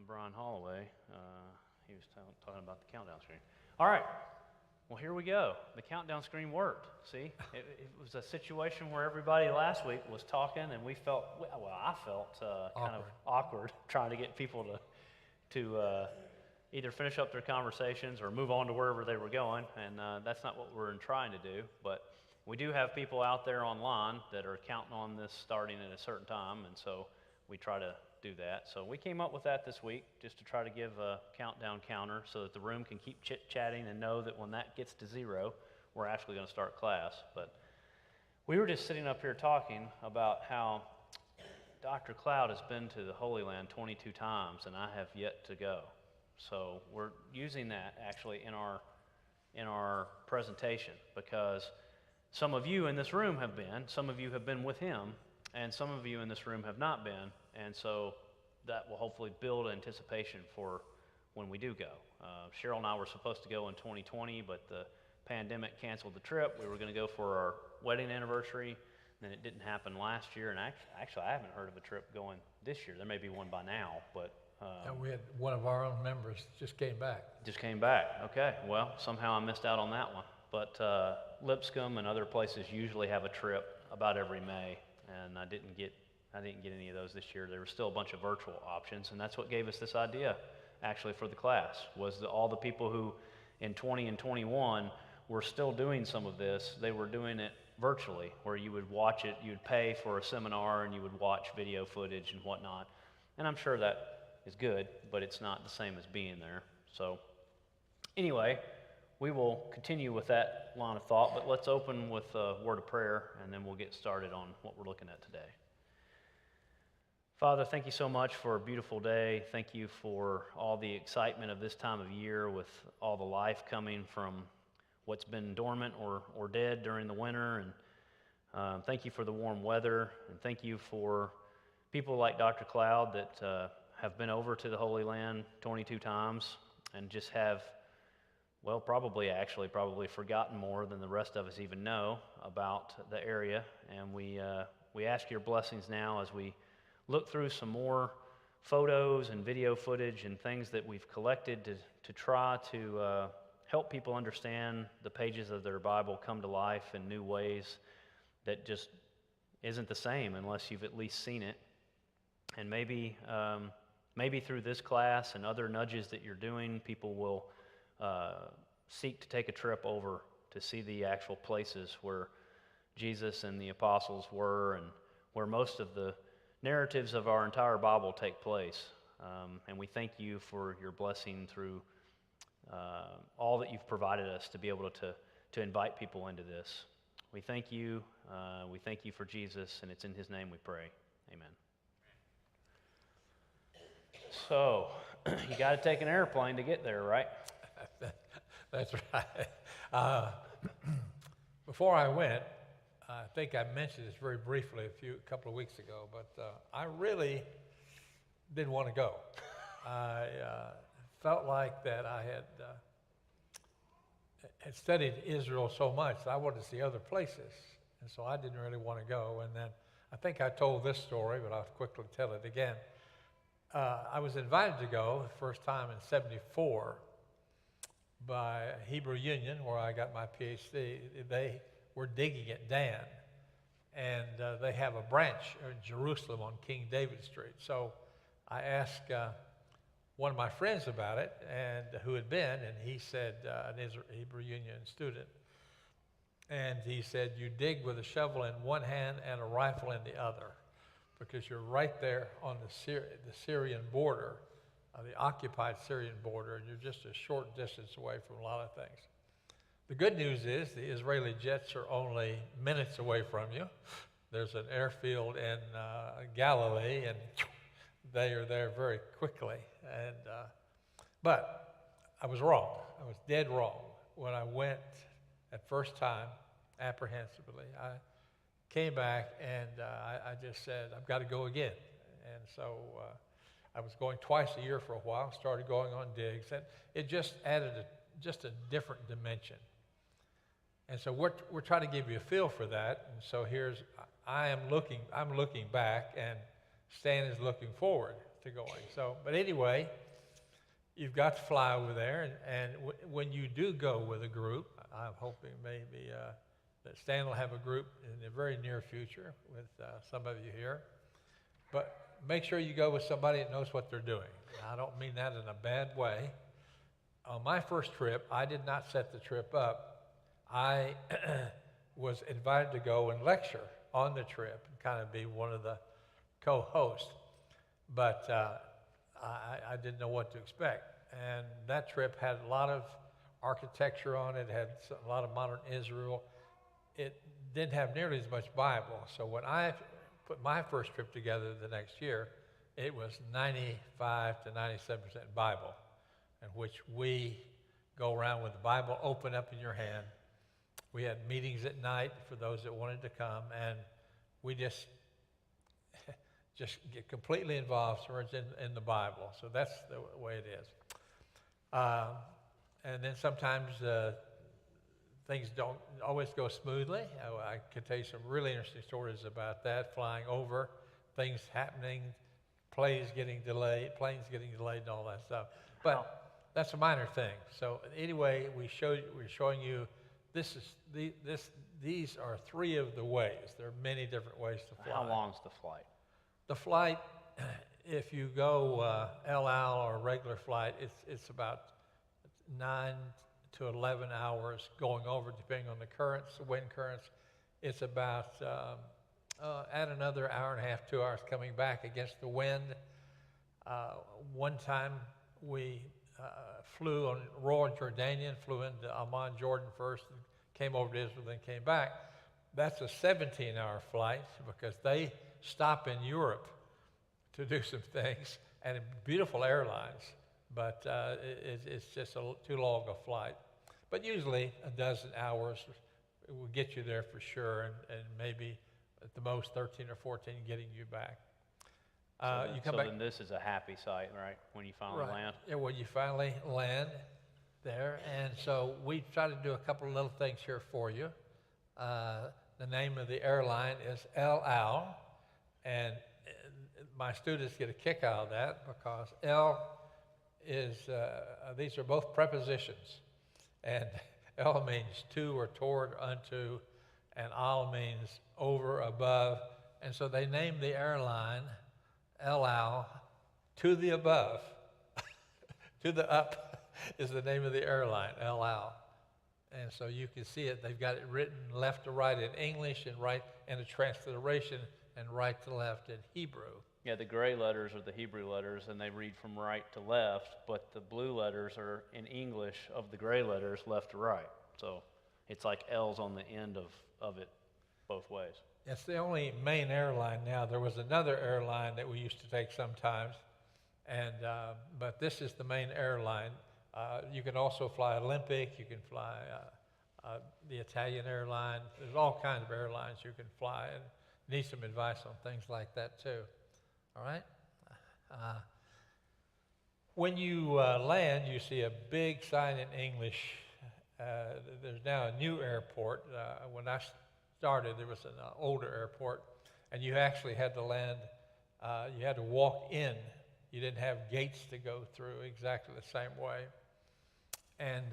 Brian Holloway. He was talking about the countdown screen. All right. Well, here we go. The countdown screen worked. See, it was a situation where everybody last week was talking, and I felt kind of awkward trying to get people to either finish up their conversations or move on to wherever they were going, and that's not what we're trying to do. But we do have people out there online that are counting on this starting at a certain time, and so we try to do that. So we came up with that this week just to try to give a countdown counter so that the room can keep chit-chatting and know that when that gets to 0, we're actually going to start class. But we were just sitting up here talking about how Dr. Cloud has been to the Holy Land 22 times, and I have yet to go. So we're using that actually in our presentation because some of you in this room have been, some of you have been with him, and some of you in this room have not been, and so that will hopefully build anticipation for when we do go. Cheryl and I were supposed to go in 2020, but the pandemic canceled the trip. We were going to go for our wedding anniversary, then it didn't happen last year, and actually I haven't heard of a trip going this year. There may be one by now, but... we had one of our own members just came back. Just came back. Okay. Well, somehow I missed out on that one. But Lipscomb and other places usually have a trip about every May, and I didn't get any of those this year. There were still a bunch of virtual options, and that's what gave us this idea, actually, for the class, was all the people who in 20 and 21 were still doing some of this. They were doing it virtually, where you would watch it, you'd pay for a seminar, and you would watch video footage and whatnot. And I'm sure that is good, but it's not the same as being there. So anyway, we will continue with that line of thought, but let's open with a word of prayer, and then we'll get started on what we're looking at today. Father, thank you so much for a beautiful day. Thank you for all the excitement of this time of year with all the life coming from what's been dormant or dead during the winter. And thank you for the warm weather. And thank you for people like Dr. Cloud that have been over to the Holy Land 22 times and just have, well, probably forgotten more than the rest of us even know about the area. And we ask your blessings now as we look through some more photos and video footage and things that we've collected to try to help people understand the pages of their Bible come to life in new ways that just isn't the same unless you've at least seen it. And maybe through this class and other nudges that you're doing, people will seek to take a trip over to see the actual places where Jesus and the apostles were and where most of the narratives of our entire Bible take place. And we thank you for your blessing through all that you've provided us to be able to invite people into this. We thank you. We thank you for Jesus, and it's in his name we pray. Amen. So, you got to take an airplane to get there, right? That's right. Before I went, I think I mentioned this very briefly a couple of weeks ago, but I really didn't want to go. I felt like that I had studied Israel so much that I wanted to see other places, and so I didn't really want to go. And then I think I told this story, but I'll quickly tell it again. I was invited to go the first time in '74 by Hebrew Union, where I got my PhD. They were digging at Dan, and they have a branch in Jerusalem on King David Street. So I asked one of my friends about it, and who had been, and he said, an Hebrew Union student, and he said, you dig with a shovel in one hand and a rifle in the other, because you're right there on the Syrian border, the occupied Syrian border, and you're just a short distance away from a lot of things. The good news is the Israeli jets are only minutes away from you. There's an airfield in Galilee, and they are there very quickly. But I was wrong. I was dead wrong when I went that first time, apprehensively. I came back, and I just said, I've got to go again. And so I was going twice a year for a while, started going on digs, and it just added a different dimension. And so we're trying to give you a feel for that. And so I'm looking back, and Stan is looking forward. to going. So, but anyway, you've got to fly over there, and when you do go with a group, I'm hoping maybe that Stan will have a group in the very near future with some of you here. But make sure you go with somebody that knows what they're doing. I don't mean that in a bad way. On my first trip, I did not set the trip up. I was invited to go and lecture on the trip and kind of be one of the co-hosts. But I didn't know what to expect. And that trip had a lot of architecture on it, had a lot of modern Israel. It didn't have nearly as much Bible. So when I put my first trip together the next year, it was 95 to 97% Bible, in which we go around with the Bible open up in your hand. We had meetings at night for those that wanted to come, and we just get completely involved in the Bible. So that's the way it is. And then sometimes things don't always go smoothly. I could tell you some really interesting stories about that, flying over, things happening, planes getting delayed, and all that stuff. But that's a minor thing. So anyway, we're showing you these are three of the ways. There are many different ways to fly. How long's the flight? The flight, if you go El Al or a regular flight, it's about 9 to 11 hours going over, depending on the currents, the wind currents. It's about add another hour and a half, 2 hours coming back against the wind. One time we flew on Royal Jordanian, flew into Amman, Jordan first, and came over to Israel, then came back. That's a 17-hour flight because they stop in Europe to do some things, and beautiful airlines, but it's just too long a flight. But usually a dozen hours will get you there for sure, and maybe at the most 13 or 14 getting you back. You come back. Then this is a happy sight, right, when you finally land? Yeah, when you finally land there. And so we try to do a couple of little things here for you. The name of the airline is El Al, and my students get a kick out of that because El is, these are both prepositions. And El means to or toward, unto, and Al means over, above. And so they named the airline El Al, to the above. To the up is the name of the airline, El Al. And so you can see it. They've got it written left to right in English and right in a transliteration and right to left in Hebrew. Yeah, the gray letters are the Hebrew letters, and they read from right to left, but the blue letters are in English of the gray letters left to right. So it's like L's on the end of it both ways. It's the only main airline now. There was another airline that we used to take sometimes, and but this is the main airline. You can also fly Olympic. You can fly the Italian airline. There's all kinds of airlines you can fly, and need some advice on things like that too. All right? When you land, you see a big sign in English. There's now a new airport. When I started, there was an older airport, and you actually had to land, you had to walk in. You didn't have gates to go through exactly the same way. And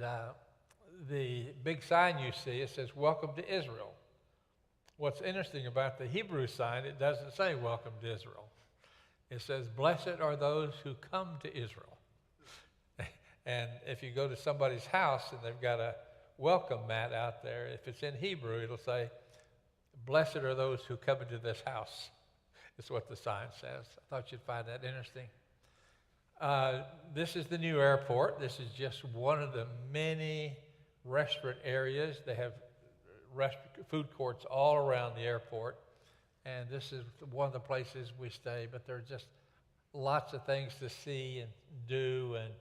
the big sign you see, it says, "Welcome to Israel." What's interesting about the Hebrew sign, it doesn't say "Welcome to Israel." It says, "Blessed are those who come to Israel." And if you go to somebody's house and they've got a welcome mat out there, if it's in Hebrew, it'll say, "Blessed are those who come into this house." Is what the sign says. I thought you'd find that interesting. This is the new airport. This is just one of the many restaurant areas. They have food courts all around the airport. And this is one of the places we stay, but there are just lots of things to see and do, and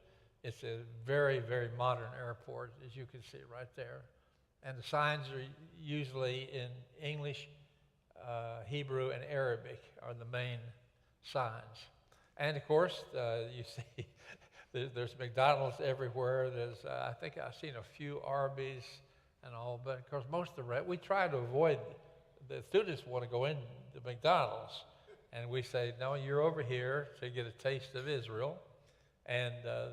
it's a very, very modern airport, as you can see right there. And the signs are usually in English, Hebrew, and Arabic are the main signs. And of course, you see there's McDonald's everywhere. There's, I think I've seen a few Arby's and all, but of course most of the rest, we try to avoid. The students want to go into McDonald's, And we say, no, you're over here to get a taste of Israel. And the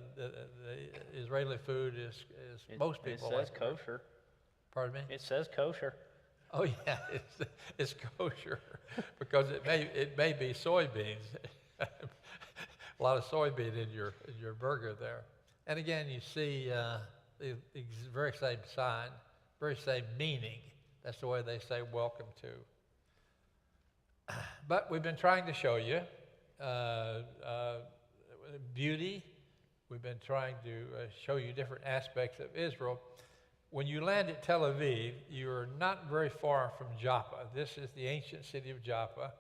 Israeli food is most people It says like. kosher. Pardon me? It says kosher. Oh yeah, it's kosher because it may be soybeans. A lot of soybean in your burger there. And again, you see the very same sign, very same meaning. That's the way they say welcome to. But we've been trying to show you beauty. We've been trying to show you different aspects of Israel. When you land at Tel Aviv, you're not very far from Joppa. This is the ancient city of Joppa,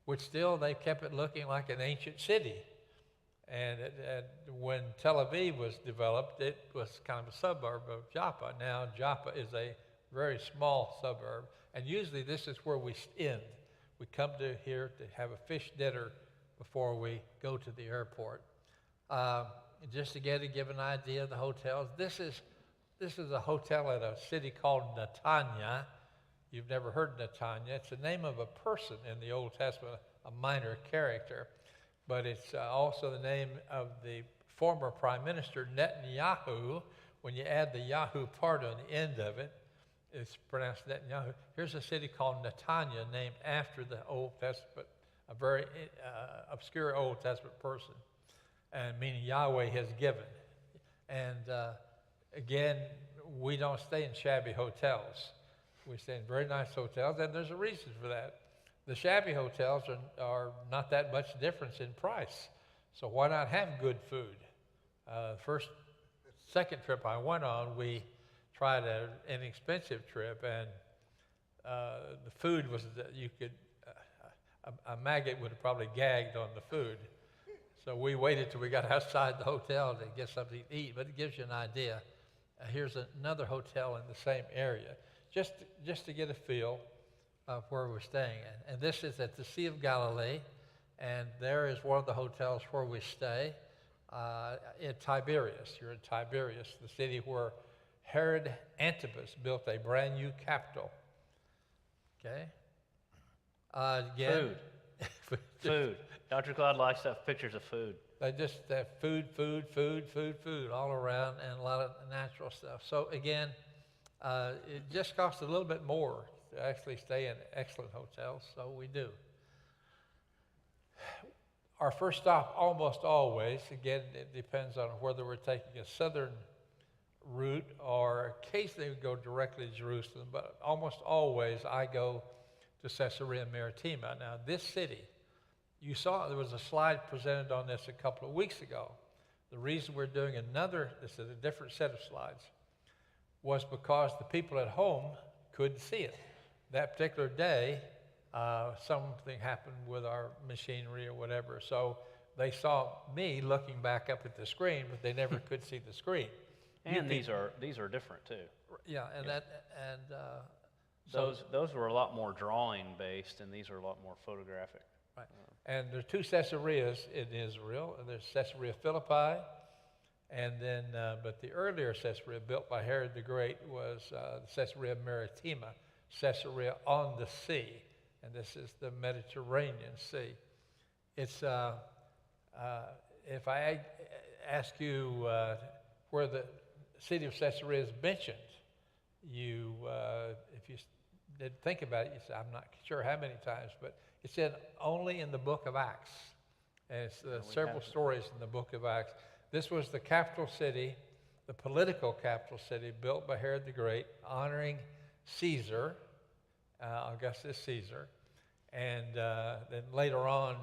which still they've kept it looking like an ancient city. And when Tel Aviv was developed, it was kind of a suburb of Joppa. Now Joppa is a very small suburb, and usually this is where we end. We come to here to have a fish dinner before we go to the airport. Just to give an idea of the hotels, this is a hotel at a city called Netanya. You've never heard Netanya. It's the name of a person in the Old Testament, a minor character. But it's also the name of the former prime minister, Netanyahu. When you add the Yahoo part on the end of it, it's pronounced Netanyahu. Here's a city called Netanya, named after the Old Testament, a very obscure Old Testament person, and meaning Yahweh has given. And again, we don't stay in shabby hotels. We stay in very nice hotels, and there's a reason for that. The shabby hotels are not that much difference in price, so why not have good food? Second trip I went on, we tried an inexpensive trip, and the food was that you could, a maggot would have probably gagged on the food. So we waited till we got outside the hotel to get something to eat, but it gives you an idea. Here's another hotel in the same area, just to get a feel of where we're staying at. And this is at the Sea of Galilee, and there is one of the hotels where we stay in Tiberias. You're in Tiberias, the city where Herod Antipas built a brand new capital. Okay? Again, Food. Dr. Cloud likes to have pictures of food. They just have food all around, and a lot of natural stuff. So again, it just costs a little bit more to actually stay in excellent hotels, so we do. Our first stop, almost always, again, it depends on whether we're taking a southern route or occasionally we go directly to Jerusalem, but almost always I go to Caesarea Maritima. Now, this city, you saw there was a slide presented on this a couple of weeks ago. The reason we're doing this is a different set of slides, was because the people at home couldn't see it. That particular day, something happened with our machinery or whatever, so they saw me looking back up at the screen, but they never could see the screen. And these are different too. Yeah, and those were a lot more drawing based, and these are a lot more photographic. Right. And there are two Caesareas in Israel. There's Caesarea Philippi, and then, but the earlier Caesarea built by Herod the Great was Caesarea Maritima, Caesarea on the sea, and this is the Mediterranean Sea. It's, if I ask you where the city of Caesarea is mentioned, if you did think about it, you say, I'm not sure how many times, but it's only in the book of Acts. And it's several stories in the book of Acts. This was the capital city, the political capital city, built by Herod the Great, honoring Caesar, Augustus Caesar. And then later on,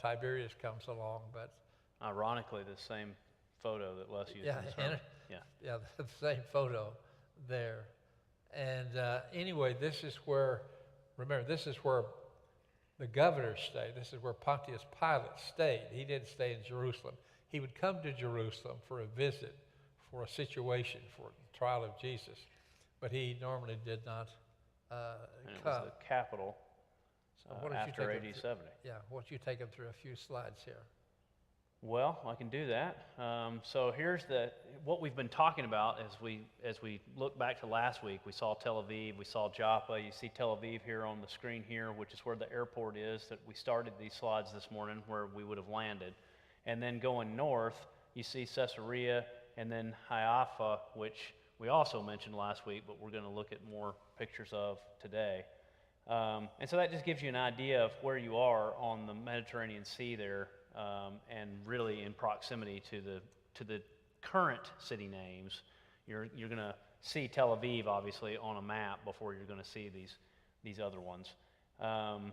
Tiberius comes along. But ironically, the same photo that Les used in the sermon. Yeah, the same photo there. And anyway, this is where the governors stayed. This is where Pontius Pilate stayed. He didn't stay in Jerusalem. He would come to Jerusalem for a visit, for a situation, for the trial of Jesus. But he normally did not and it come. was the capital So after AD 70. Yeah, why don't you take them through a few slides here? Well, I can do that. So here's what we've been talking about as we look back to last week. We saw Tel Aviv, we saw Joppa. You see Tel Aviv here on the screen here, which is where the airport is that we started these slides this morning, where we would have landed. And then going north, you see Caesarea, and then Haifa, which we also mentioned last week, but we're going to look at more pictures of today. And so that just gives you an idea of where you are on the Mediterranean Sea there. And really in proximity to the current city names. You're going to see Tel Aviv obviously on a map before you're going to see these other ones. And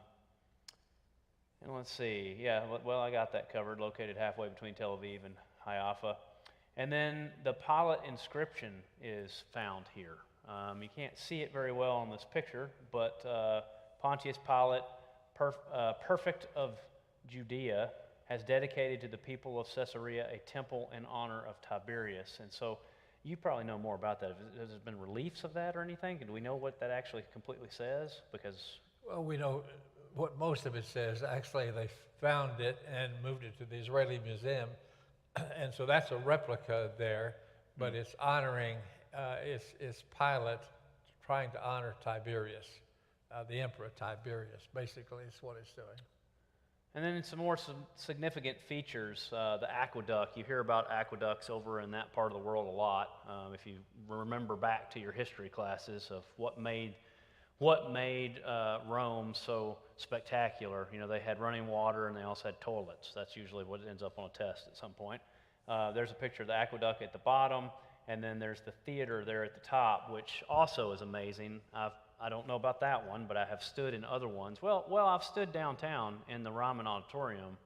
let's see, yeah, well, I got that covered. Located halfway between Tel Aviv and Haifa. And then the Pilate inscription is found here. You can't see it very well on this picture, but Pontius Pilate, perfect of Judea, has dedicated to the people of Caesarea a temple in honor of Tiberius. And so you probably know more about that. Has there been reliefs of that or anything? Do we know what that actually completely says? Because Well, we know what most of it says. Actually, they found it and moved it to the Israeli Museum. And so that's a replica there, but it's honoring, it's Pilate trying to honor Tiberius, the Emperor Tiberius. Basically, is what it's doing. And then some more significant features, the aqueduct. You hear about aqueducts over in that part of the world a lot. If you remember back to your history classes of what made Rome so spectacular. You know, they had running water and they also had toilets. That's usually what ends up on a test at some point. There's a picture of the aqueduct at the bottom, and then there's the theater there at the top, which also is amazing. I don't know about that one, but I have stood in other ones. Well, I've stood downtown in the Ryman Auditorium,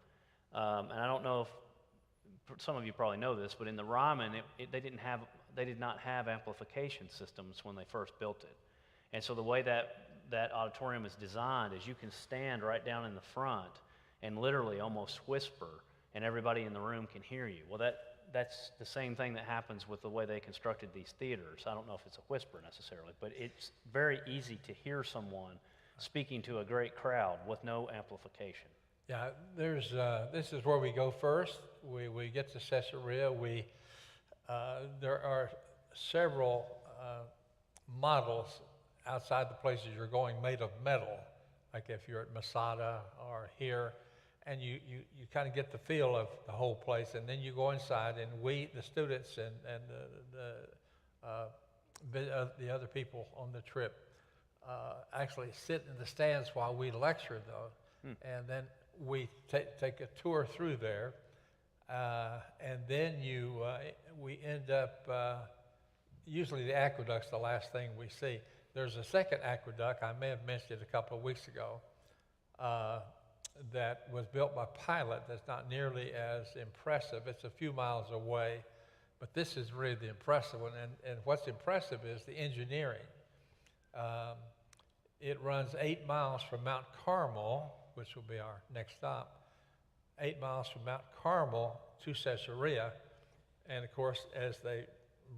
and I don't know if some of you probably know this, but in the Ryman, they did not have amplification systems when they first built it, and so the way that auditorium is designed is you can stand right down in the front and literally almost whisper, and everybody in the room can hear you. Well, that's the same thing that happens with the way they constructed these theaters. I don't know if it's a whisper necessarily, but it's very easy to hear someone speaking to a great crowd with no amplification. Yeah, this is where we go first. We get to Caesarea. There are several models outside the places you're going made of metal, like if you're at Masada or here. And you kind of get the feel of the whole place, and then you go inside, and we, the students and the other people on the trip, actually sit in the stands while we lecture, though, and then we take a tour through there, and then we end up, usually the aqueduct's the last thing we see. There's a second aqueduct, I may have mentioned it a couple of weeks ago, that was built by Pilate. That's not nearly as impressive. It's a few miles away, but this is really the impressive one. And what's impressive is the engineering. It runs 8 miles from Mount Carmel, which will be our next stop, 8 miles from Mount Carmel to Caesarea. And of course, as they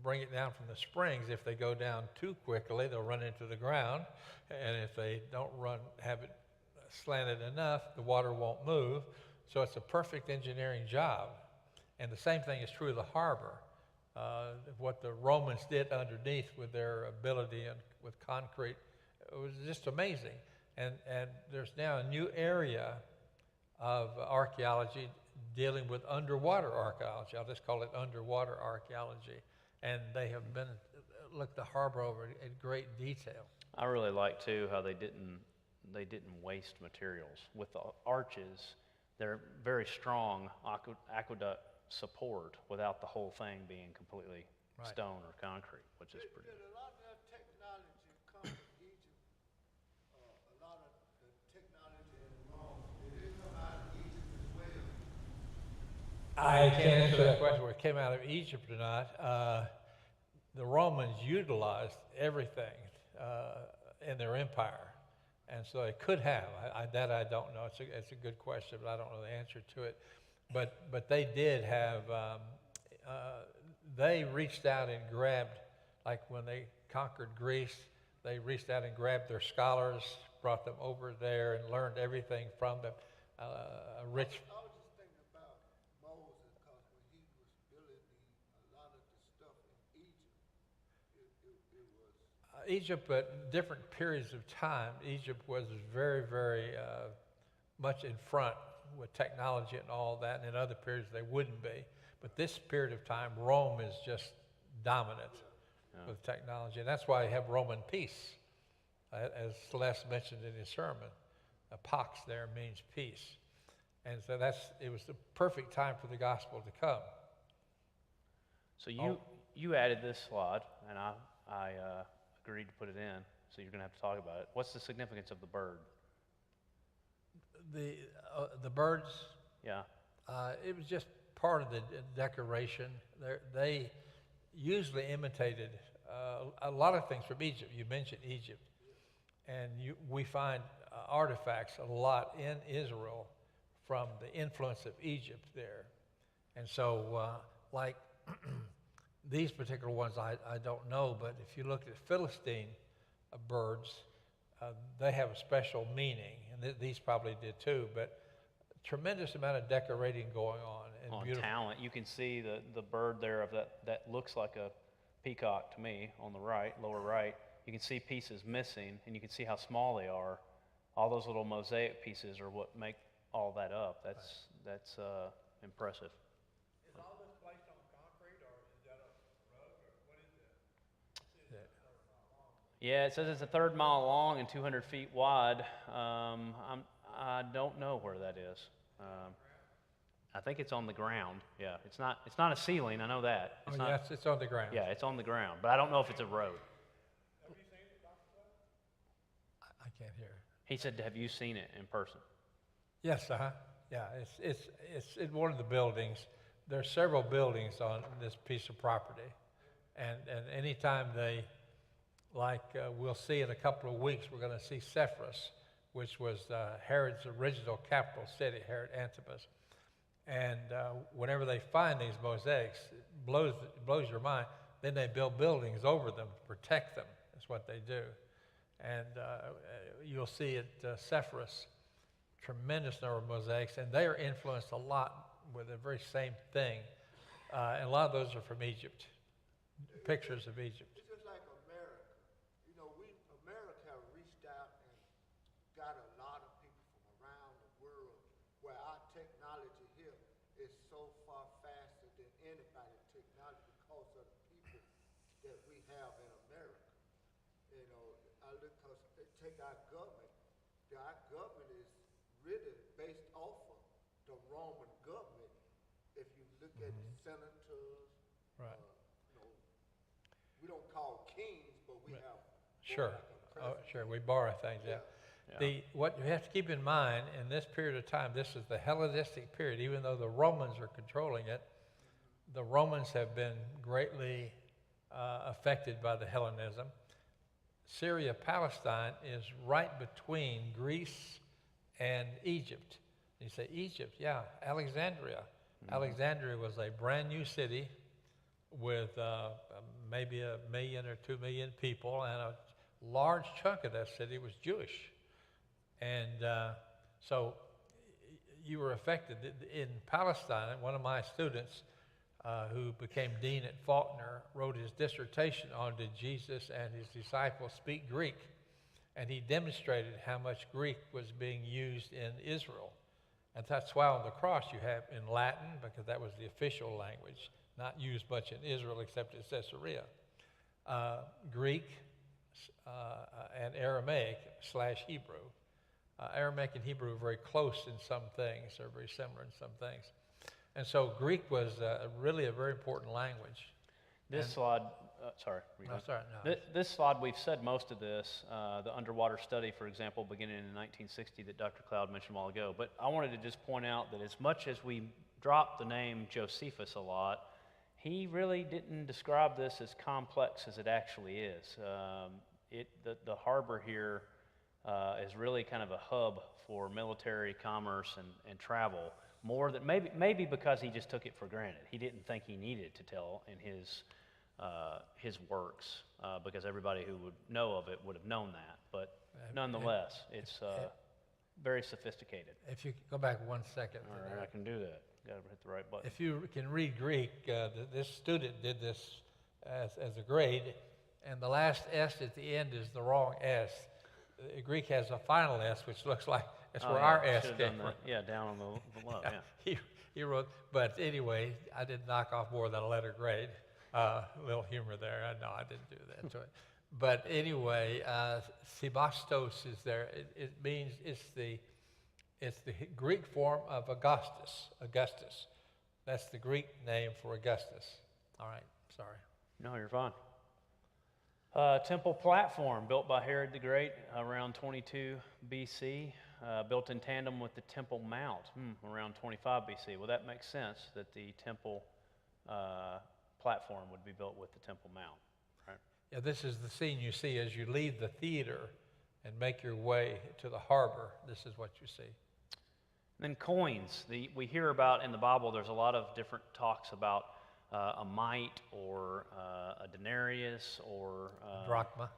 bring it down from the springs, if they go down too quickly, they'll run into the ground. And if they don't have it slanted enough, the water won't move. So it's a perfect engineering job. And the same thing is true of the harbor. What the Romans did underneath with their ability and with concrete, it was just amazing. And there's now a new area of archaeology dealing with underwater archaeology. I'll just call it underwater archaeology. And they have looked the harbor over in great detail. I really like too how they didn't waste materials. With the arches, they're very strong aqueduct support without the whole thing being completely stone or concrete, which is pretty good. A lot of that technology come from Egypt. A lot of the technology in Rome, did it come out of Egypt as well? I can't answer that question whether it came out of Egypt or not. The Romans utilized everything in their empire. And so it could have. That I don't know. It's a good question, but I don't know the answer to it. But they did have. They reached out and grabbed, like when they conquered Greece, they reached out and grabbed their scholars, brought them over there, and learned everything from them. A rich. I was just thinking about Moses. Egypt, at different periods of time, Egypt was very, very much in front with technology and all that, and in other periods they wouldn't be. But this period of time, Rome is just dominant with technology, and that's why you have Roman peace, as Celeste mentioned in his sermon. Pax there means peace, and so it was the perfect time for the gospel to come. So you added this slide, and I agreed to put it in, so you're going to have to talk about it. What's the significance of the bird? The birds, Yeah. it was just part of the decoration. They usually imitated a lot of things from Egypt. You mentioned Egypt, and we find artifacts a lot in Israel from the influence of Egypt there. And so, like these particular ones, I don't know, but if you look at Philistine birds, they have a special meaning, and these probably did too, but tremendous amount of decorating going on. And On beautiful talent, you can see the bird there of that looks like a peacock to me on the right, lower right. You can see pieces missing, and you can see how small they are. All those little mosaic pieces are what make all that up. That's impressive. Is all this placed on concrete, or is that a rug, or what is it? Yeah, it says it's a 1/3 mile long and 200 feet wide. I don't know where that is. I think it's on the ground. Yeah, it's not a ceiling. I know that. It's not, yes, it's on the ground. Yeah, it's on the ground, but I don't know if it's a road. Have you seen it, Dr. Clay? I can't hear. He said, "Have you seen it in person?" Yes, yeah, it's in one of the buildings. There are several buildings on this piece of property, and anytime they, we'll see in a couple of weeks, we're going to see Sepphoris, which was Herod's original capital city, Herod Antipas. And whenever they find these mosaics, it blows your mind. Then they build buildings over them to protect them. That's what they do. And you'll see at Sepphoris, tremendous number of mosaics, and they are influenced a lot with the very same thing. And a lot of those are from Egypt, pictures of Egypt. It's just like America. You know, America have reached out and got a lot of people from around the world, where our technology here is so far faster than anybody's technology because of the people that we have in America. You know, I look, because take our government. Our government is really based off of the Roman government. If you look at the senators, Right. you know, we don't call kings, but we have Sure. like a Oh, president. sure. We borrow things. Yeah. What you have to keep in mind in this period of time, this is the Hellenistic period. Even though the Romans are controlling it, the Romans have been greatly affected by the Hellenism. Syria, Palestine is right between Greece and Egypt. You say Egypt, yeah, Alexandria. Alexandria was a brand new city with maybe 1 million or 2 million people, and a large chunk of that city was Jewish. And so you were affected. In Palestine, one of my students who became dean at Faulkner wrote his dissertation on Did Jesus and his disciples speak Greek? And he demonstrated how much Greek was being used in Israel. And that's why on the cross you have in Latin, because that was the official language, not used much in Israel except in Caesarea. Greek and Aramaic / Hebrew. Aramaic and Hebrew are very close in some things, they're very similar in some things. And so Greek was really a very important language. This slide, sorry. No, sorry, no. This slide, we've said most of this, the underwater study, for example, beginning in 1960 that Dr. Cloud mentioned a while ago. But I wanted to just point out that as much as we drop the name Josephus a lot, he really didn't describe this as complex as it actually is. The harbor here is really kind of a hub for military commerce and travel, more than maybe because he just took it for granted. He didn't think he needed to tell in his works because everybody who would know of it would have known that. But nonetheless, it's very sophisticated. If you go back 1 second. All right, I can do that. Got to hit the right button. If you can read Greek, this student did this as a grade, and the last S at the end is the wrong S. The Greek has a final S, which looks like it's where our S should've came done from. that. Yeah, down on the below, yeah. He wrote, but anyway, I didn't knock off more than a letter grade. A little humor there. No, I didn't do that to it. But anyway, Sebastos is there. It means it's the Greek form of Augustus. Augustus. That's the Greek name for Augustus. All right, sorry. No, you're fine. Temple platform built by Herod the Great around 22 BC, built in tandem with the Temple Mount around 25 BC. Well, that makes sense that the temple platform would be built with the Temple Mount, right? Yeah, this is the scene you see as you leave the theater and make your way to the harbor. This is what you see. And then coins. We hear about in the Bible, there's a lot of different talks about a mite or a denarius or... Drachma.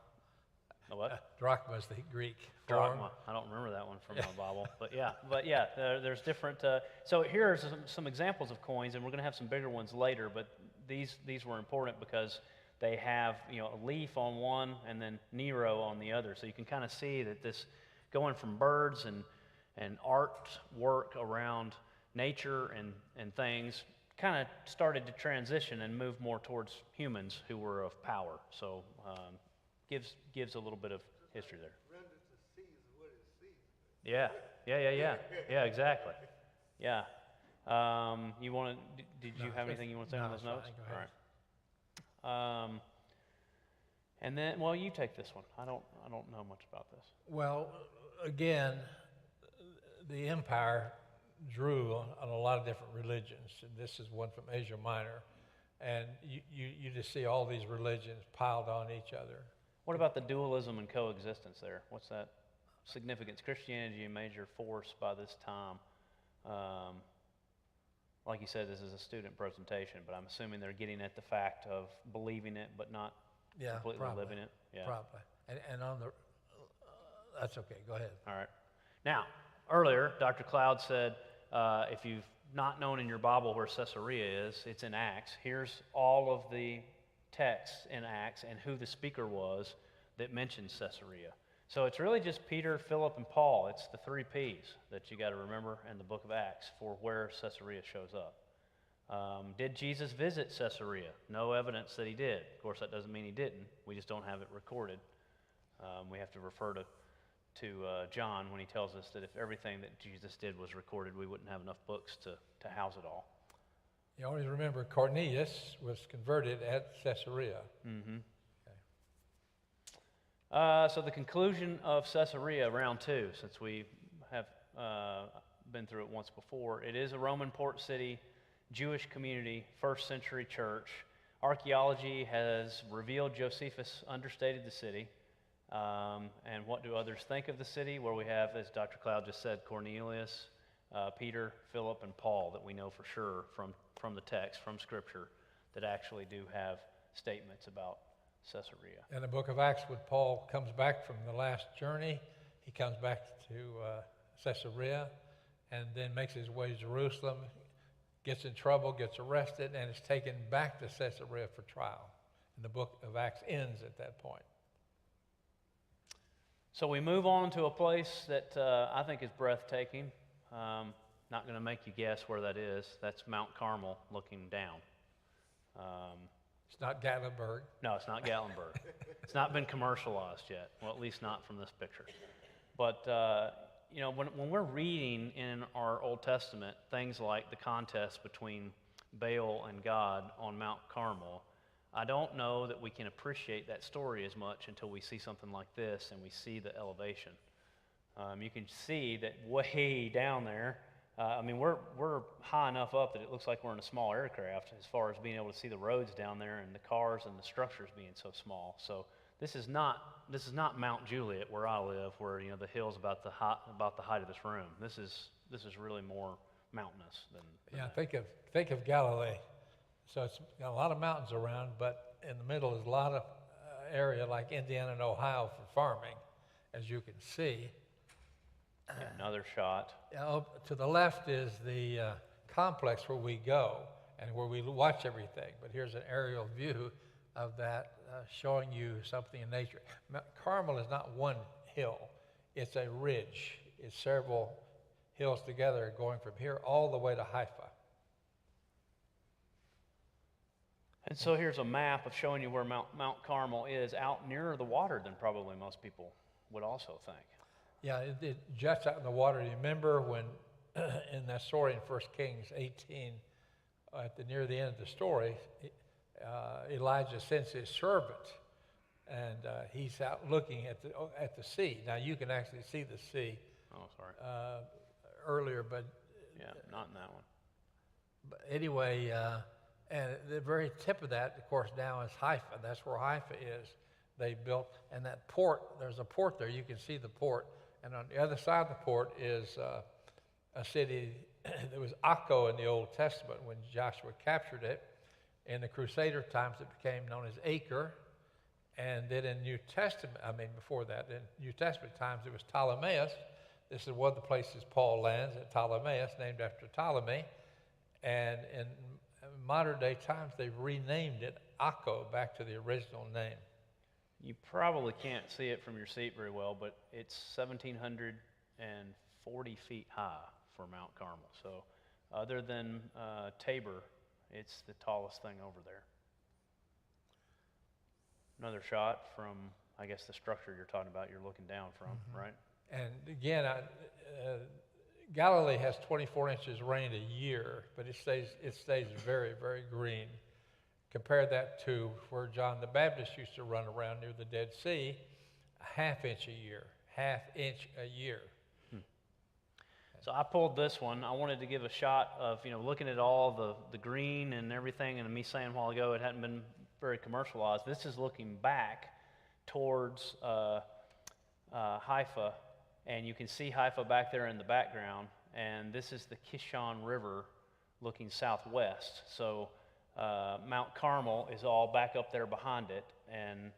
A what? Drachma is the Greek Drachma. form. I don't remember that one from the Bible, but yeah, there's different. So here are some examples of coins, and we're going to have some bigger ones later. But these were important because they have a leaf on one and then Nero on the other. So you can kind of see that this going from birds and artwork around nature and things kind of started to transition and move more towards humans who were of power. So gives a little bit of history there. Render to Caesar what is Caesar. Yeah, exactly. Yeah. You want to? Did you have anything you want to say on those notes? Go ahead. All right. And then, well, you take this one. I don't know much about this. Well, again, the empire drew on a lot of different religions, and this is one from Asia Minor, and you just see all these religions piled on each other. What about the dualism and coexistence there? What's that significance? Christianity a major force by this time. Like you said, this is a student presentation, but I'm assuming they're getting at the fact of believing it but not completely living it. Yeah, probably. And on the, that's okay, go ahead. All right. Now, earlier, Dr. Cloud said, if you've not known in your Bible where Caesarea is, it's in Acts. Here's all of the texts in Acts and who the speaker was that mentions Caesarea. So it's really just Peter, Philip, and Paul. It's the 3 Ps that you got to remember in the book of Acts for where Caesarea shows up. Did Jesus visit Caesarea? No evidence that he did. Of course, that doesn't mean he didn't. We just don't have it recorded. We have to refer to John when he tells us that if everything that Jesus did was recorded, we wouldn't have enough books to house it all. You always remember Cornelius was converted at Caesarea. Mm-hmm. Okay. So the conclusion of Caesarea, round 2, since we have been through it once before, it is a Roman port city, Jewish community, first century church. Archaeology has revealed Josephus understated the city. And what do others think of the city? Where we have, as Dr. Cloud just said, Cornelius, Peter, Philip, and Paul that we know for sure from the text, from Scripture, that actually do have statements about Caesarea. In the book of Acts, when Paul comes back from the last journey, he comes back to Caesarea and then makes his way to Jerusalem, gets in trouble, gets arrested, and is taken back to Caesarea for trial. And the book of Acts ends at that point. So we move on to a place that I think is breathtaking. Not going to make you guess where that is. That's Mount Carmel looking down. It's not Gatlinburg. No, it's not Gatlinburg. It's not been commercialized yet. Well, at least not from this picture. But, when we're reading in our Old Testament things like the contest between Baal and God on Mount Carmel, I don't know that we can appreciate that story as much until we see something like this and we see the elevation. You can see that way down there, we're high enough up that it looks like we're in a small aircraft as far as being able to see the roads down there and the cars and the structures being so small. So this is not Mount Juliet where I live, where the hill's about the height of this room. This is really more mountainous than Yeah, that. think of Galilee. So it's got a lot of mountains around, but in the middle is a lot of area like Indiana and Ohio for farming, as you can see. Yeah, another shot. To the left is the complex where we go and where we watch everything. But here's an aerial view of that, showing you something in nature. Mount Carmel is not one hill, it's a ridge. It's several hills together going from here all the way to Haifa. And so here's a map of showing you where Mount Carmel is, out nearer the water than probably most people would also think. Yeah, it juts out in the water. You remember when in that story in 1 Kings 18, near the end of the story, Elijah sends his servant, and he's out looking at the sea. Now you can actually see the sea. Oh, sorry. Earlier, but yeah, not in that one. But anyway, and the very tip of that, of course, now is Haifa. That's where Haifa is. They built, and that port. There's a port there. You can see the port, and on the other side of the port is a city. There was Akko in the Old Testament when Joshua captured it. In the Crusader times, it became known as Acre, and then in New Testament, before that, in New Testament times, it was Ptolemais. This is one of the places Paul lands at Ptolemais, named after Ptolemy. And in modern day times, they've renamed it Akko back to the original name. You probably can't see it from your seat very well, but it's 1,740 feet high for Mount Carmel. So other than Tabor, it's the tallest thing over there. Another shot from, I guess, the structure you're talking about, you're looking down from, right? And again, Galilee has 24 inches rain a year, but it stays very, very green. Compare that to where John the Baptist used to run around near the Dead Sea, a half inch a year. So I pulled this one. I wanted to give a shot of, looking at all the green and everything, and me saying a while ago it hadn't been very commercialized. This is looking back towards Haifa, and you can see Haifa back there in the background, and this is the Kishon River looking southwest. So Mount Carmel is all back up there behind it, and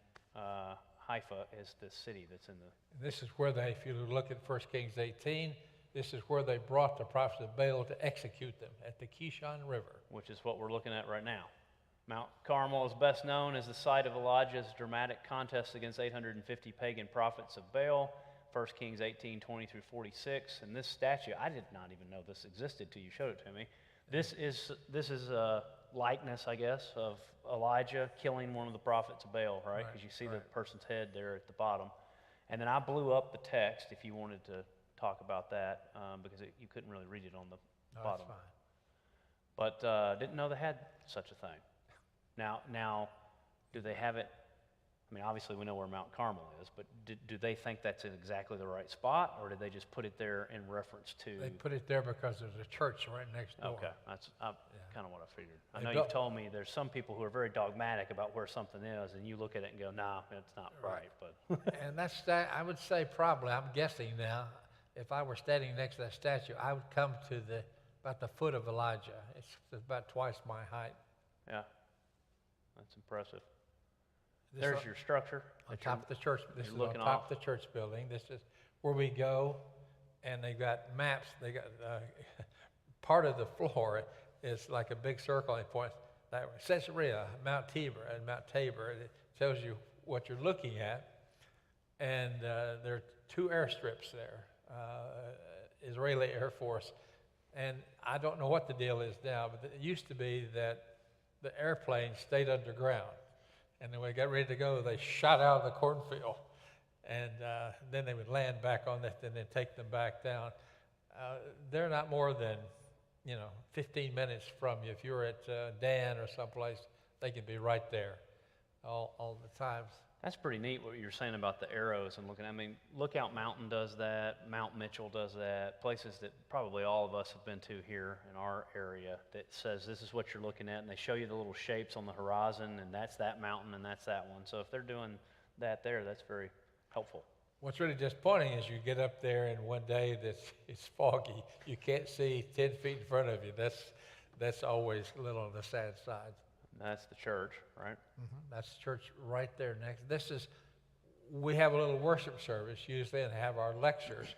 Haifa is the city that's in the... This is where if you look at 1 Kings 18, this is where they brought the prophets of Baal to execute them, at the Kishon River. Which is what we're looking at right now. Mount Carmel is best known as the site of Elijah's dramatic contest against 850 pagan prophets of Baal, 1 Kings 18, 20 through 46. And this statue, I did not even know this existed till you showed it to me. This is a likeness, I guess, of Elijah killing one of the prophets of Baal, right? Because you see the person's head there at the bottom. And then I blew up the text if you wanted to talk about that, because you couldn't really read it on the bottom. That's fine. But didn't know they had such a thing. Now, do they have it? Obviously we know where Mount Carmel is, but do they think that's in exactly the right spot, or did they just put it there in reference to? They put it there because there's a church right next door. Okay, that's kind of what I figured. I know you've told me there's some people who are very dogmatic about where something is, and you look at it and go, "Nah, it's not right." But and that's I would say probably. I'm guessing now. If I were standing next to that statue, I would come to about the foot of Elijah. It's about twice my height. Yeah, that's impressive. There's your structure. On top of the church. This is on top of the church building. This is where we go, and they got maps. They got part of the floor is like a big circle. They point that way. Caesarea, Mount Tabor, and Mount Tabor. It tells you what you're looking at, and there are two airstrips there. Israeli Air Force, and I don't know what the deal is now, but it used to be that the airplanes stayed underground, and then when they got ready to go, they shot out of the cornfield, and then they would land back on that and then take them back down. They're not more than 15 minutes from you. If you're at Dan or someplace, they can be right there all the times. That's pretty neat what you're saying about the arrows and looking. Lookout Mountain does that. Mount Mitchell does that. Places that probably all of us have been to here in our area that says this is what you're looking at, and they show you the little shapes on the horizon, and that's that mountain and that's that one. So if they're doing that there, that's very helpful. What's really disappointing is you get up there and one day it's foggy. You can't see 10 feet in front of you. That's always a little on the sad side. That's the church, right? Mm-hmm. That's the church right there next. We have a little worship service usually and have our lectures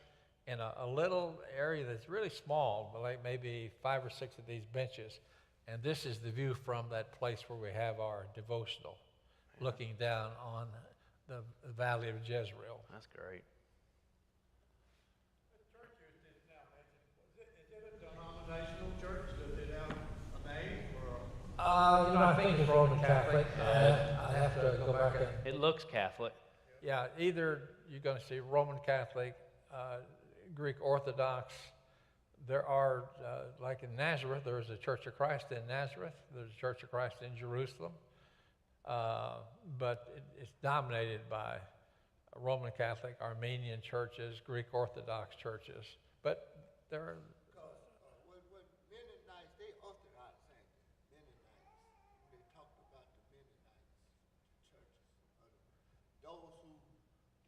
in a little area that's really small, but like maybe 5 or 6 of these benches. And this is the view from that place where we have our devotional. looking down on the valley of Jezreel. That's great. The church you did now mention, is it a denominational church? Does it have a name or? I think it's Roman Catholic. I have to go back and. It looks Catholic. Yeah, either you're going to see Roman Catholic, Greek Orthodox. There are, like in Nazareth, there's a Church of Christ in Nazareth. There's a Church of Christ in Jerusalem. But it's dominated by Roman Catholic, Armenian churches, Greek Orthodox churches. But there are. Because when Mennonites, they Orthodox, ain't they? Mennonites. They talked about the Mennonites churches. Those who,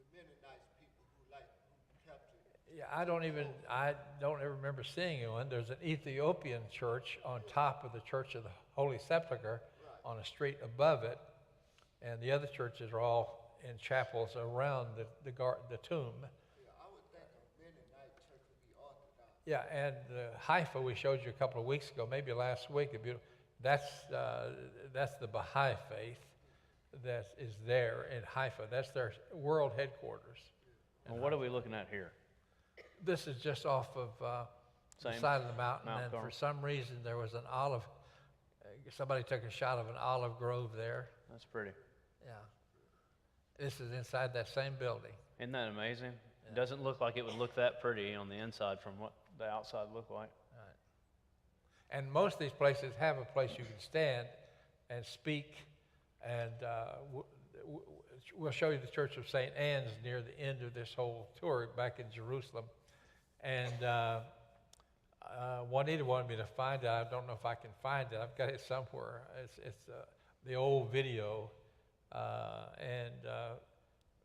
the Mennonites people who kept it. Yeah, I don't ever remember seeing one. There's an Ethiopian church on top of the Church of the Holy Sepulchre on a street above it, and the other churches are all in chapels around the tomb. Yeah, I would think a Mennonite church would be Orthodox. Yeah, and Haifa we showed you a couple of weeks ago, maybe last week. That's the Baha'i faith that is there in Haifa. That's their world headquarters. Well, what are we looking at here? This is just off of the Same side of the mountain, Mount and Carmel. for some reason there was an olive. Somebody took a shot of an olive grove there. That's pretty. Yeah. This is inside that same building. Isn't that amazing? It doesn't look like it would look that pretty on the inside from what the outside looked like. And most of these places have a place you can stand and speak. And we'll show you the Church of St. Anne's near the end of this whole tour back in Jerusalem. And Juanita wanted me to find it. I don't know if I can find it. I've got it somewhere. It's the old video.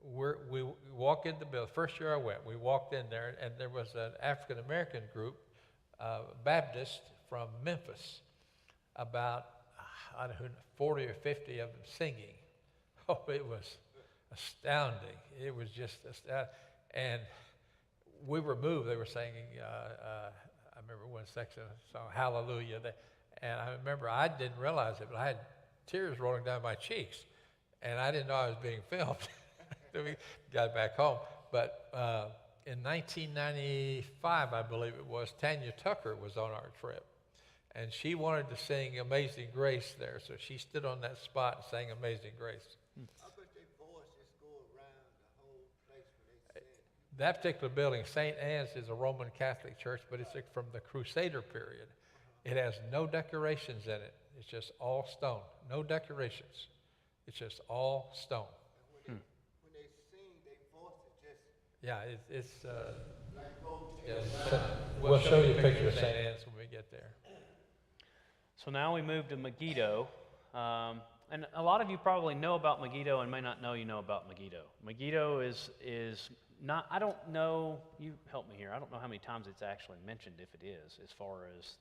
We walk in the building. First year I went, we walked in there, and there was an African-American group, Baptist from Memphis, about, I don't know, 40 or 50 of them singing. Oh, it was astounding. It was just astounding. And we were moved. They were singing, I remember one section of the song, Hallelujah. And I remember I didn't realize it, but I had tears rolling down my cheeks. And I didn't know I was being filmed. We got back home. But in 1995, I believe it was, Tanya Tucker was on our trip. And she wanted to sing Amazing Grace there. So she stood on that spot and sang Amazing Grace. I bet their voices go around the whole place when they sing. That particular building, St. Anne's, is a Roman Catholic church, but it's from the Crusader period. It has no decorations in it. It's just all stone. No decorations. It's just all stone. And when they sing, their voices just Yeah, it's like rotate. yes. We'll show you a picture of St. Anne's when we get there. So now we move to Megiddo. And a lot of you probably know about Megiddo and may not know you know about Megiddo. Megiddo is not, I don't know, you help me here, I don't know how many times it's actually mentioned, if it is, as far as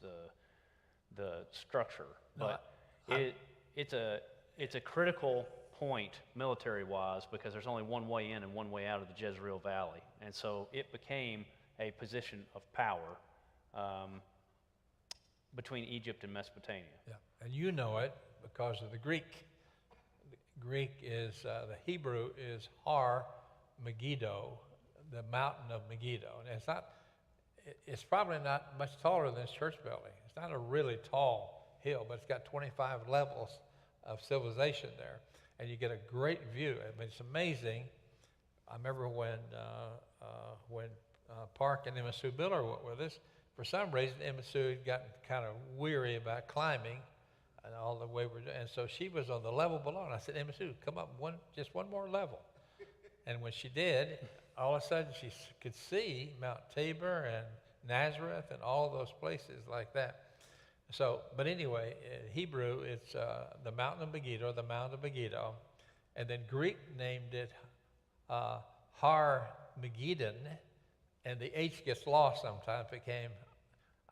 the structure. No, But it's a critical point military-wise because there's only one way in and one way out of the Jezreel Valley. And so it became a position of power between Egypt and Mesopotamia. Yeah, and you know it because of the Greek. The Greek is, the Hebrew is Har Megiddo, the mountain of Megiddo. And it's probably not much taller than this church building. It's not a really tall hill, but it's got 25 levels of civilization there. And you get a great view. I mean, it's amazing. I remember when Park and Emma Sue Biller went with us, for some reason, Emma Sue had gotten kind of weary about climbing and all the way we're doing. And so she was on the level below. And I said, Emma Sue, come up just one more level. And when she did, all of a sudden she could see Mount Tabor and Nazareth and all those places like that. So, but anyway, in Hebrew, it's the mountain of Megiddo, the Mount of Megiddo. And then Greek named it Har Megiddon. And the H gets lost sometimes, became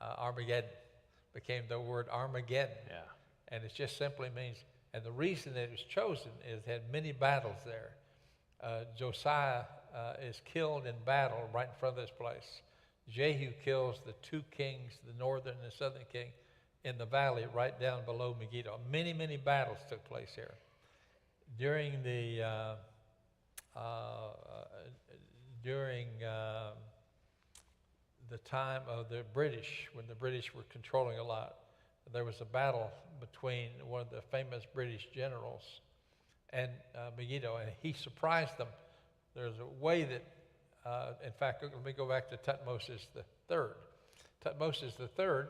Armageddon, became the word Armageddon. Yeah. And it just simply means, and the reason that it was chosen is it had many battles there. Josiah is killed in battle right in front of this place. Jehu kills the two kings, the northern and the southern king, in the valley right down below Megiddo. Many, many battles took place here. during the during the time of the British, when the British were controlling a lot, there was a battle between one of the famous British generals and Megiddo, and he surprised them. There's a way that, in fact, let me go back to Tutmosis III. Tutmosis III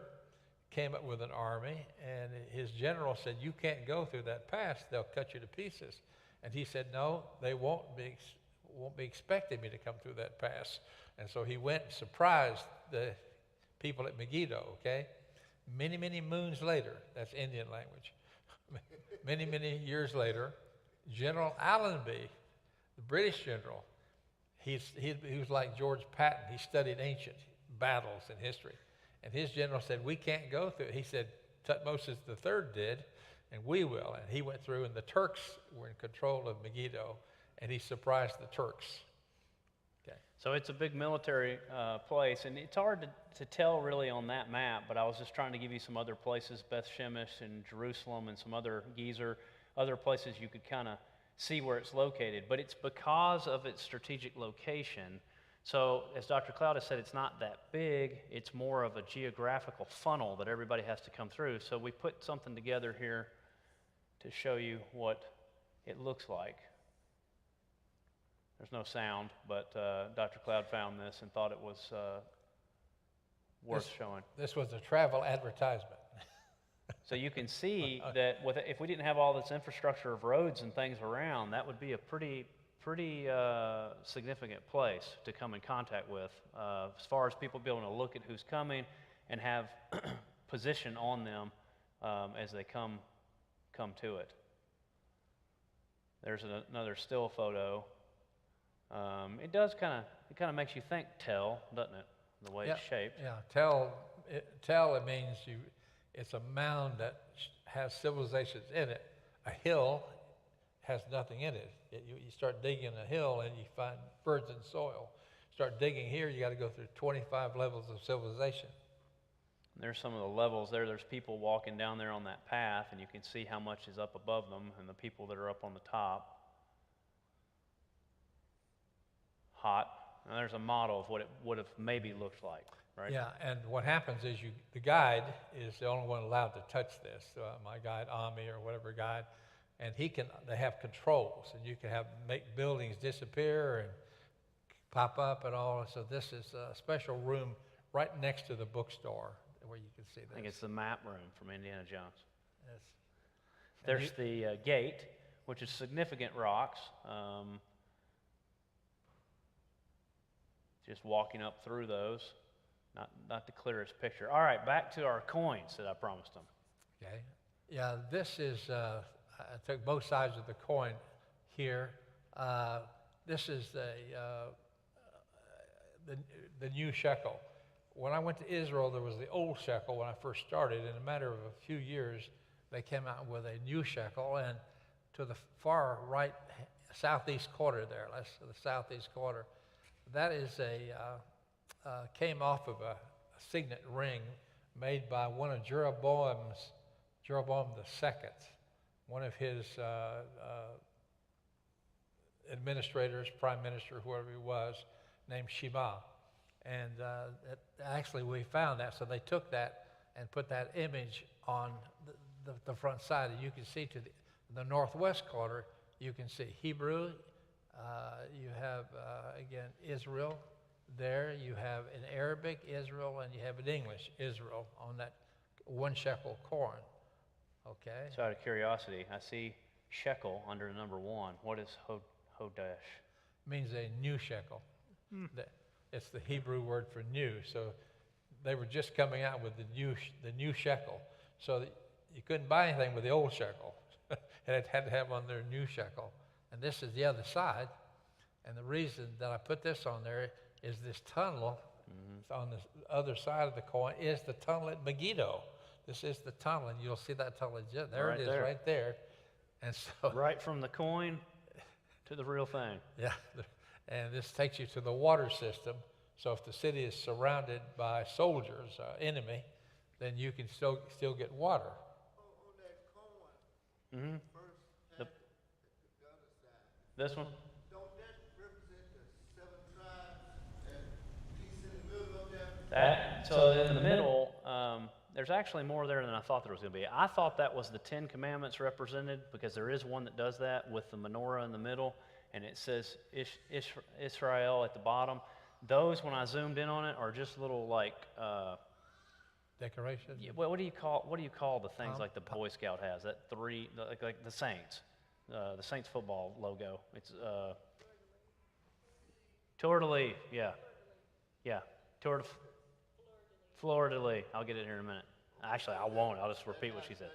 came up with an army, and his general said, "You can't go through that pass; they'll cut you to pieces." And he said, "No, they won't be expecting me to come through that pass." And so he went and surprised the people at Megiddo. Okay, many moons later, that's Indian language. many years later, General Allenby, the British general, he was like George Patton. He studied ancient battles and history. And his general said, "We can't go through it." He said, "Tutmosis III did, and we will." And he went through, and the Turks were in control of Megiddo, and he surprised the Turks. Okay. So it's a big military place, and it's hard to tell really on that map, but I was just trying to give you some other places, Beth Shemesh and Jerusalem and some other Gezer, other places you could kind of see where it's located. But it's because of its strategic location. So as Dr. Cloud has said, it's not that big. It's more of a geographical funnel that everybody has to come through. So we put something together here to show you what it looks like. There's no sound, but Dr. Cloud found this and thought it was worth showing. This was a travel advertisement. So you can see that if we didn't have all this infrastructure of roads and things around, that would be a pretty significant place to come in contact with, as far as people being able to look at who's coming and have position on them as they come to it. There's another still photo. It kind of makes you think Tell, doesn't it? The way it's shaped. Yeah, Tell it means it's a mound that has civilizations in it. A hill has nothing in it. You start digging a hill and you find virgin soil. Start digging here, you got to go through 25 levels of civilization. There's some of the levels there. There's people walking down there on that path, and you can see how much is up above them and the people that are up on the top. Hot. And there's a model of what it would have maybe looked like, right? Yeah, and what happens is the guide is the only one allowed to touch this. My guide, Ami, or whatever guide, and they have controls, and you can make buildings disappear and pop up and all. So this is a special room right next to the bookstore where you can see this. I think it's the map room from Indiana Jones. Yes. There's the gate, which is significant rocks. Just walking up through those, not the clearest picture. All right, back to our coins that I promised them. Okay. Yeah, this is, I took both sides of the coin here. This is the new shekel. When I went to Israel, there was the old shekel when I first started. In a matter of a few years, they came out with a new shekel, and to the far right southeast quarter there, that's the southeast quarter, that is came off of a signet ring made by one of Jeroboam II, one of his administrators, prime minister, whoever he was, named Shema. And actually we found that, so they took that and put that image on the front side. And you can see to the northwest corner, you can see Hebrew. You have, again, Israel there. You have in Arabic, Israel, and you have in English, Israel, on that 1 shekel coin. Okay? So out of curiosity, I see shekel under the number 1. What is hodash? It means a new shekel. It's the Hebrew word for new. So they were just coming out with the new shekel. So that you couldn't buy anything with the old shekel. And it had to have on their new shekel. And this is the other side. And the reason that I put this on there is this tunnel on the other side of the coin is the tunnel at Megiddo. This is the tunnel, and you'll see that tunnel. There right it is, there. right there. And so right from the coin to the real thing. Yeah, and this takes you to the water system. So if the city is surrounded by soldiers, enemy, then you can still get water. On that coin, Mm-hmm. first The- This one? Don't that represent the 7 tribes and peace in the middle of there? That, so in the middle, there's actually more there than I thought there was going to be. I thought that was the 10 Commandments represented, because there is one that does that with the menorah in the middle, and it says Israel at the bottom. Those, when I zoomed in on it, are just little like Decoration? yeah, what do you call the things like the Boy Scout has? That like the Saints, the Saints football logo. It's Tour de Lis, yeah, Tour de Fleur de Lis. I'll get it here in a minute. Actually, I won't. I'll just repeat what she said.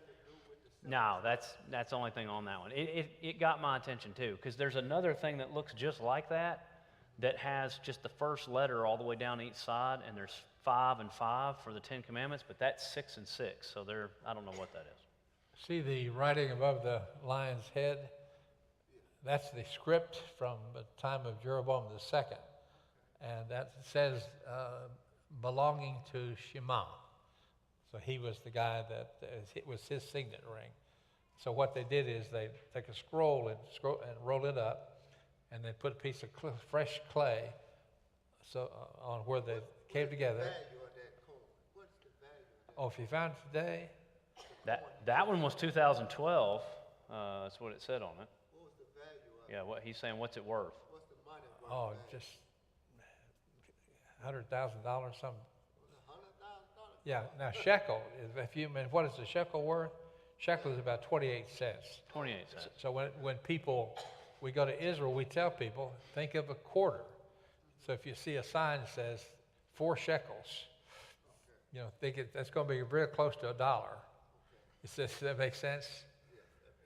No, that's the only thing on that one. It got my attention too, because there's another thing that looks just like that has just the first letter all the way down each side, and there's 5 and 5 for the 10 Commandments, but that's 6 and 6. So I don't know what that is. See the writing above the lion's head? That's the script from the time of Jeroboam II. And that says belonging to Shema. So he was the guy it was his signet ring. So what they did is they take a scroll and roll it up, and they put a piece of fresh clay on where they came together. What's the value of that coin? What's the value of that? Oh, if you found it today, That one was 2012. That's what it said on it. What was the value of it? Yeah, what he's saying, what's it worth? What's the money worth? just $100,000, something. $100,000? Yeah, now shekel, what is a shekel worth? Shekel is about 28 cents. 28 cents. So when we go to Israel, we tell people, think of a quarter. So if you see a sign that says 4 shekels, think that's going to be real close to $1. Does that make sense?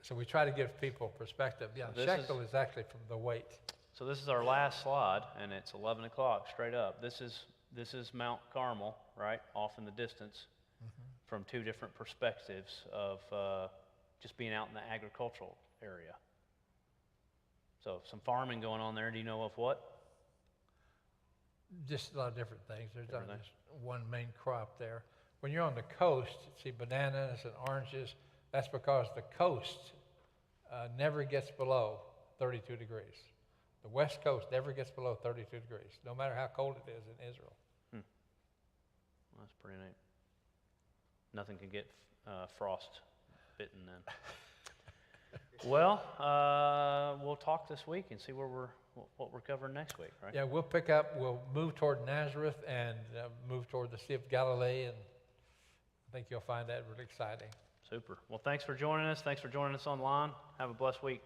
So we try to give people perspective. Yeah, shekel is actually from the weight. So this is our last slide, and it's 11 o'clock straight up. This is Mount Carmel, right, off in the distance, from 2 different perspectives of just being out in the agricultural area. So some farming going on there. Do you know of what? Just a lot of different things. There's not Different just one main crop there. When you're on the coast, see bananas and oranges. That's because the coast never gets below 32 degrees. The west coast never gets below 32 degrees, no matter how cold it is in Israel. Well, that's pretty neat. Nothing can get frost bitten then. Well, we'll talk this week and see what we're covering next week, right? Yeah, we'll move toward Nazareth and move toward the Sea of Galilee, and I think you'll find that really exciting. Super. Well, thanks for joining us. Thanks for joining us online. Have a blessed week.